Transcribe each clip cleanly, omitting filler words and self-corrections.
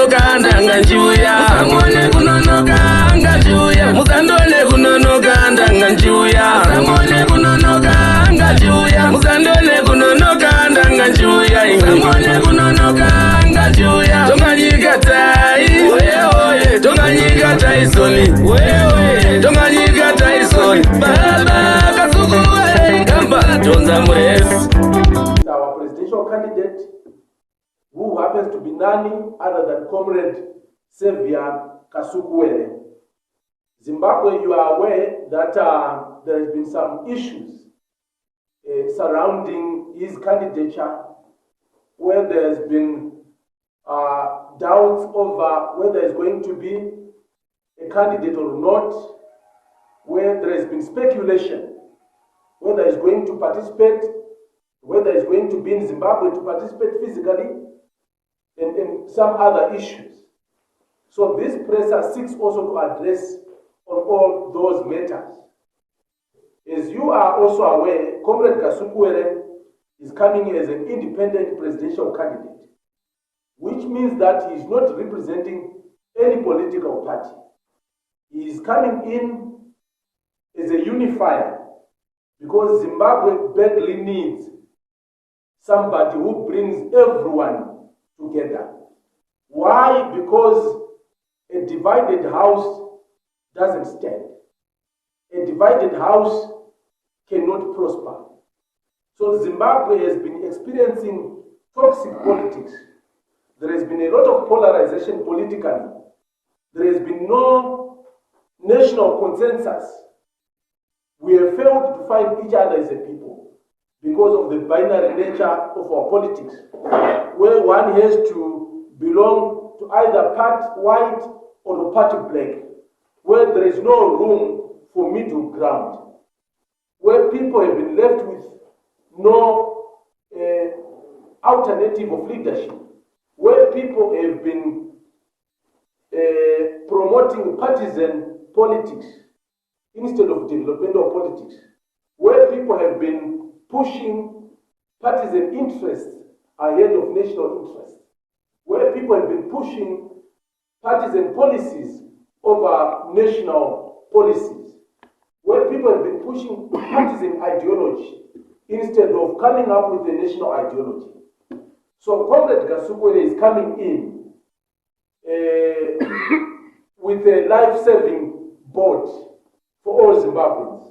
kunonoka ndanganjuya samone kunonoka ngajuya musandole kunonoka ndanganjuya samone kunonoka ngajuya musandole kunonoka ndanganjuya samone kunonoka ngajuya tonganyika tai wewe tonganyika Tyson wewe tonganyika Tyson baba Kasukuwere kamba tonza mwezi. Our presidential candidate, who happens to be none other than Comrade Saviour Kasukuwere. Zimbabwe, you are aware that there has been some issues surrounding his candidature, where there has been doubts over whether there is going to be a candidate or not, where there has been speculation whether he is going to participate, whether he is going to be in Zimbabwe to participate physically, and some other issues. So this presser seeks also to address on all those matters. As you are also aware, Comrade Kasukuwere is coming as an independent presidential candidate, which means that he is not representing any political party. He is coming in as a unifier, because Zimbabwe badly needs somebody who brings everyone together. Why? Because a divided house doesn't stand. A divided house cannot prosper. So Zimbabwe has been experiencing toxic politics. There has been a lot of polarization politically. There has been no national consensus. We have failed to find each other as a people because of the binary nature of our politics, where one has to belong to either part white or the party black, where there is no room for middle ground, where people have been left with no alternative of leadership, where people have been promoting partisan politics instead of developmental politics, where people have been pushing partisan interests ahead of national interests, where people have been pushing partisan policies over national policies, where people have been pushing partisan ideology instead of coming up with a national ideology. So Comrade Kasukuwere is coming in with a life-saving board for all Zimbabweans.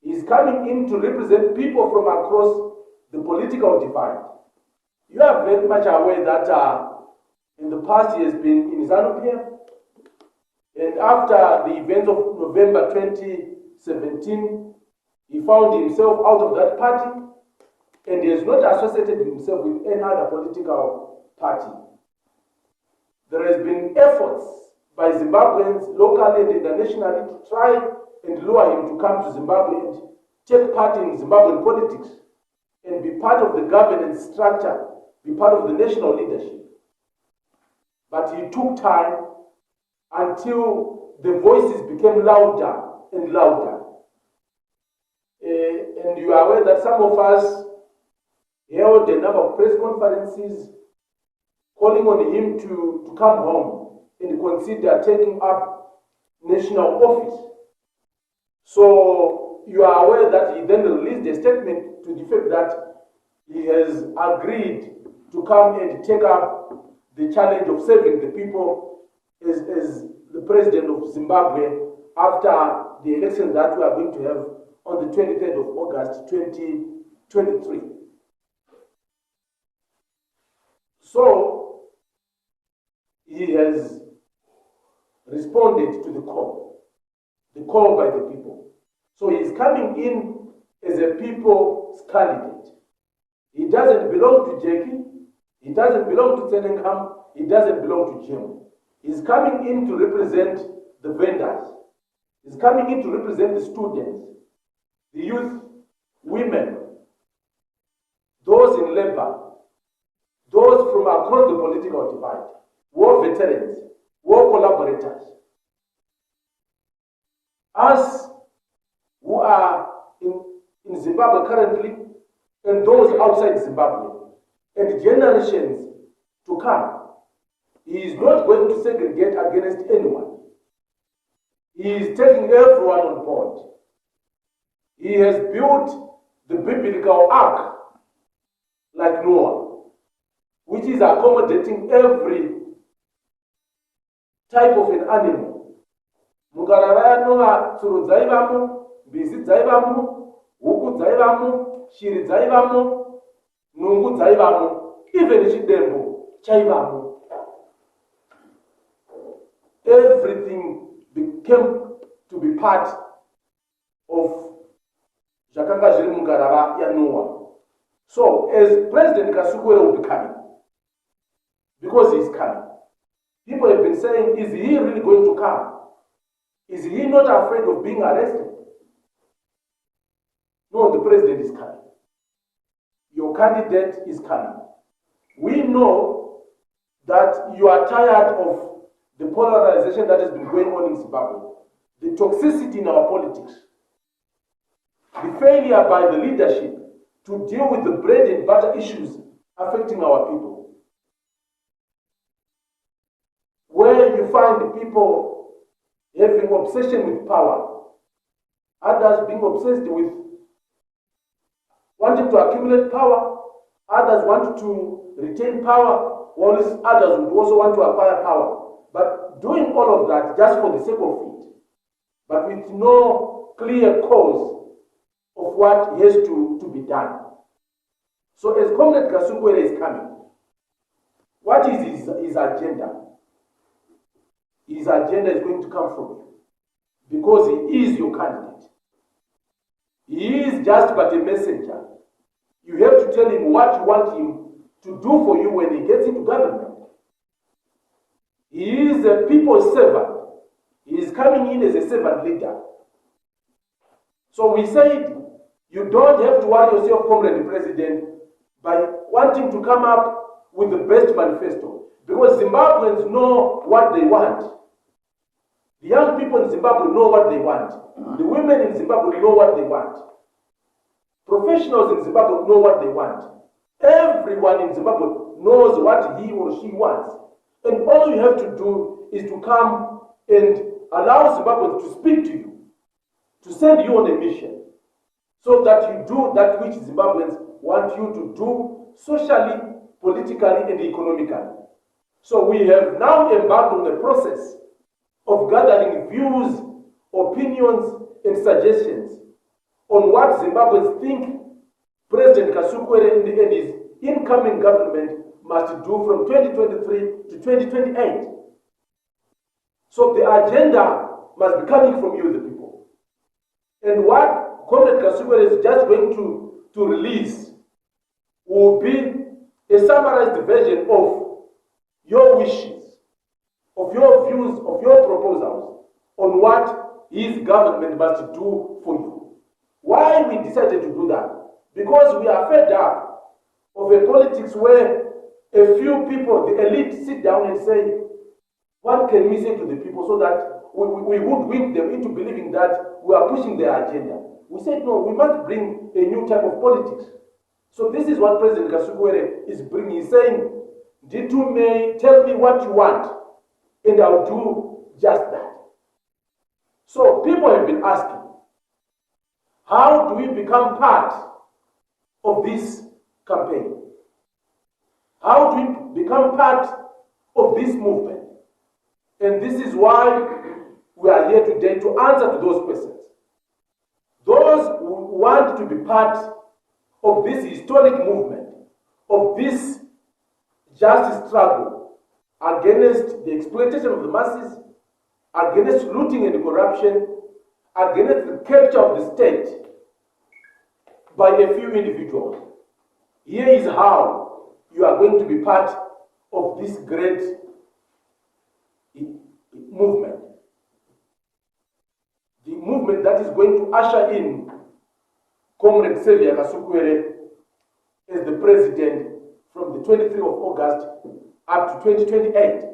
He is coming in to represent people from across the political divide. You are very much aware that in the past he has been in ZANU-PF, and after the events of November 2017, he found himself out of that party, and he has not associated himself with any other political party. There has been efforts by Zimbabweans locally and internationally to try and lure him to come to Zimbabwe and take part in Zimbabwean politics and be part of the governance structure, be part of the national leadership. But he took time until the voices became louder and louder. And you are aware that some of us held a number of press conferences calling on him to come home and consider taking up national office. So you are aware that he then released a statement to the effect that he has agreed to come and take up the challenge of saving the people as the president of Zimbabwe after the election that we are going to have on the 23rd of August 2023. So he has responded to the call by the people. So he is coming in as a people's candidate. He doesn't belong to Jackie, he doesn't belong to Tsenengamu, he doesn't belong to Jim. He's coming in to represent the vendors. He's coming in to represent the students, the youth, women, those in labor, those from across the political divide, war veterans, war collaborators. Us who are in Zimbabwe currently, and those outside Zimbabwe, and generations to come. He is not going to segregate against anyone. He is taking everyone on board. He has built the biblical ark like Noah, which is accommodating every type of an animal. Mukarara Noah tsuro dzaivamo, mbizi dzaivamo, huku dzaivamo, shiri dzaivamo, nungu dzaivamo, even chidembo chaivamo. Everything became to be part of Jakanga Jiri Mukarara ya Noah. So, as President Kasukuwere will be coming, because he is coming, people have been saying, is he really going to come? Is he not afraid of being arrested? No, the president is coming. Your candidate is coming. We know that you are tired of the polarization that has been going on in Zimbabwe, the toxicity in our politics, the failure by the leadership to deal with the bread and butter issues affecting our people. Where you find people having obsession with power, others being obsessed with wanting to accumulate power, others want to retain power, while others would also want to acquire power. But doing all of that just for the sake of it, but with no clear cause of what has to be done. So as Comrade Kasukuwere is coming, what is his agenda? His agenda is going to come from you, because he is your candidate. He is just but a messenger. You have to tell him what you want him to do for you when he gets into government. He is a people's servant. He is coming in as a servant leader. So we said, you don't have to worry yourself, Comrade President, by wanting to come up with the best manifesto. Because Zimbabweans know what they want. The young people in Zimbabwe know what they want. The women in Zimbabwe know what they want. Professionals in Zimbabwe know what they want. Everyone in Zimbabwe knows what he or she wants. And all you have to do is to come and allow Zimbabweans to speak to you, to send you on a mission, so that you do that which Zimbabweans want you to do socially, politically, and economically. So we have now embarked on the process of gathering views, opinions, and suggestions on what Zimbabweans think President Kasukuwere and his incoming government must do from 2023 to 2028. So the agenda must be coming from you, the people. And what Comrade Kasukuwere is just going to release will be a summarized version of your wishes, of your views, of your proposals on what his government must do for you. Why we decided to do that? Because we are fed up of a politics where a few people, the elite, sit down and say, what can we say to the people so that we would win them into believing that we are pushing their agenda? We said, no, we must bring a new type of politics. So this is what President Kasukuwere is bringing. He's saying, Ditu may tell me what you want, and I'll do just that. So people have been asking, how do we become part of this campaign? How do we become part of this movement? And this is why we are here today to answer to those questions. Those who want to be part of this historic movement, of this just struggle against the exploitation of the masses, against looting and corruption, against the capture of the state by a few individuals. Here is how you are going to be part of this great movement. The movement that is going to usher in Comrade Saviour Kasukuwere as the president from the 23rd of August up to 2028.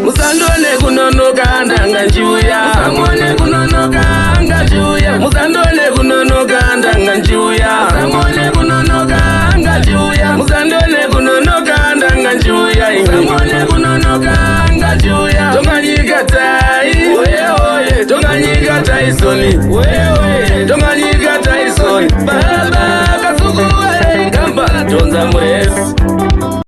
Musandole kunonoka ndanga njuya, Musangone kunonoka anga njuya, Musandole kunonoka ndanga njuya, Musangone kunonoka anga njuya, Musandole kunonoka ndanga we